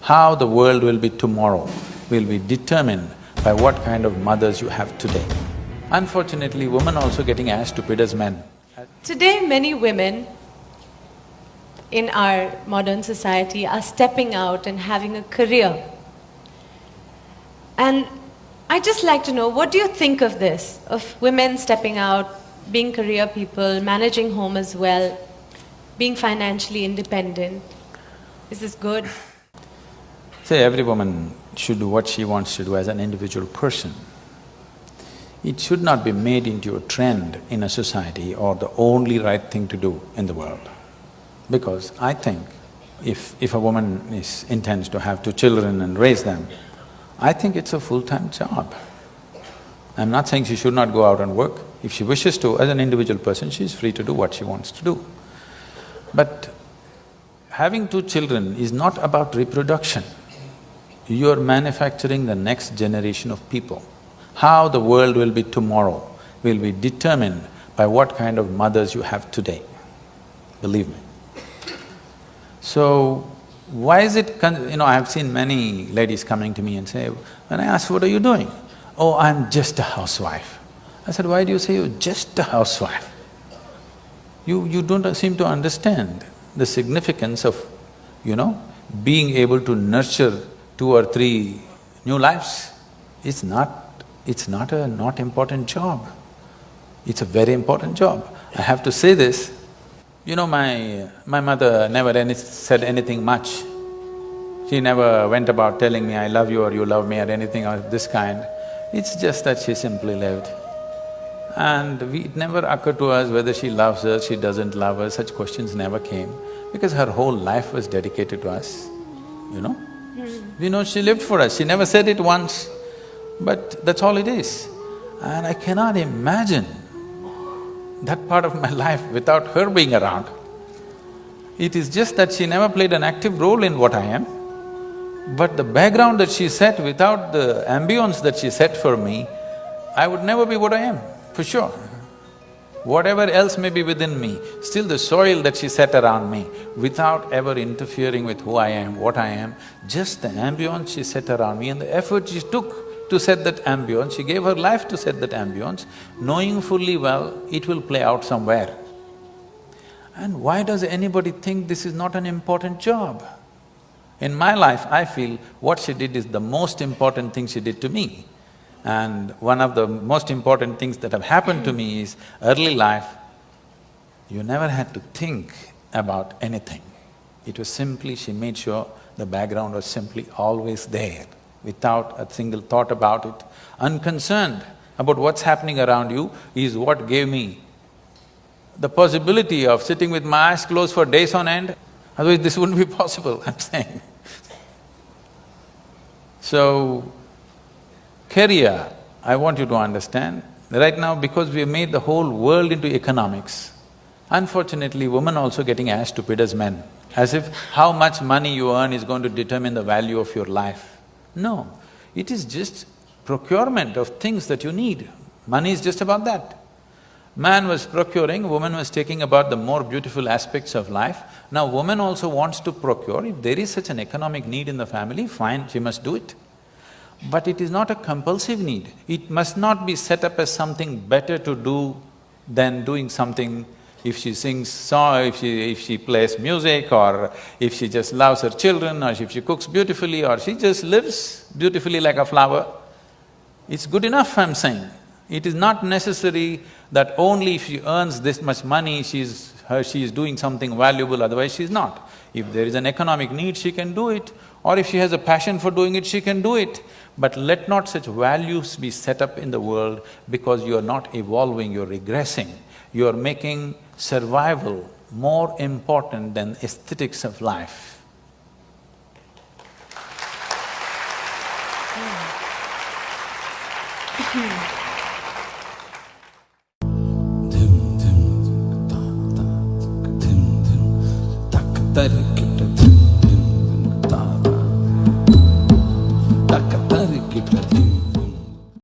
How the world will be tomorrow will be determined by what kind of mothers you have today. Unfortunately, women also getting as stupid as men. Today, many women in our modern society are stepping out and having a career. And I'd just like to know, what do you think of this? Of women stepping out, being career people, managing home as well, being financially independent? Is this good? Say, every woman should do what she wants to do as an individual person. It should not be made into a trend in a society or the only right thing to do in the world. Because I think if a woman intends to have 2 children and raise them, I think it's a full-time job. I'm not saying she should not go out and work. If she wishes to, as an individual person, she's free to do what she wants to do. But having 2 children is not about reproduction. You're manufacturing the next generation of people. How the world will be tomorrow will be determined by what kind of mothers you have today, believe me. So, why is it… I've seen many ladies coming to me and say, when I ask, what are you doing? Oh, I'm just a housewife. I said, why do you say you're just a housewife? You don't seem to understand the significance of, being able to nurture 2 or 3 new lives. It's not a not important job. It's a very important job. I have to say this. My mother never said anything much. She never went about telling me, I love you or you love me or anything of this kind. It's just that she simply lived. And it never occurred to us whether she loves us, she doesn't love us, such questions never came, because her whole life was dedicated to us, We know she lived for us, she never said it once, but that's all it is. And I cannot imagine that part of my life without her being around. It is just that she never played an active role in what I am, but the background that she set, without the ambience that she set for me, I would never be what I am, for sure. Whatever else may be within me, still the soil that she set around me, without ever interfering with who I am, what I am, just the ambience she set around me and the effort she took to set that ambience, she gave her life to set that ambience, knowing fully well it will play out somewhere. And why does anybody think this is not an important job? In my life, I feel what she did is the most important thing she did to me. And one of the most important things that have happened to me is early life, you never had to think about anything. It was simply, she made sure the background was simply always there, without a single thought about it. Unconcerned about what's happening around you is what gave me the possibility of sitting with my eyes closed for days on end. Otherwise this wouldn't be possible, I'm saying. So, career, I want you to understand, right now because we have made the whole world into economics, unfortunately women also getting as stupid as men, as if how much money you earn is going to determine the value of your life. No, it is just procurement of things that you need. Money is just about that. Man was procuring, woman was taking about the more beautiful aspects of life. Now woman also wants to procure. If there is such an economic need in the family, fine, she must do it. But it is not a compulsive need. It must not be set up as something better to do than doing something. If she sings song, if she plays music, or if she just loves her children, or if she cooks beautifully, or she just lives beautifully like a flower, it's good enough, I'm saying. It is not necessary that only if she earns this much money, she is doing something valuable, otherwise she's not. If there is an economic need, she can do it, or if she has a passion for doing it, she can do it. But let not such values be set up in the world, because you are not evolving, you're regressing. You are making survival more important than aesthetics of life. Dim dim tak tak dim dim tak tak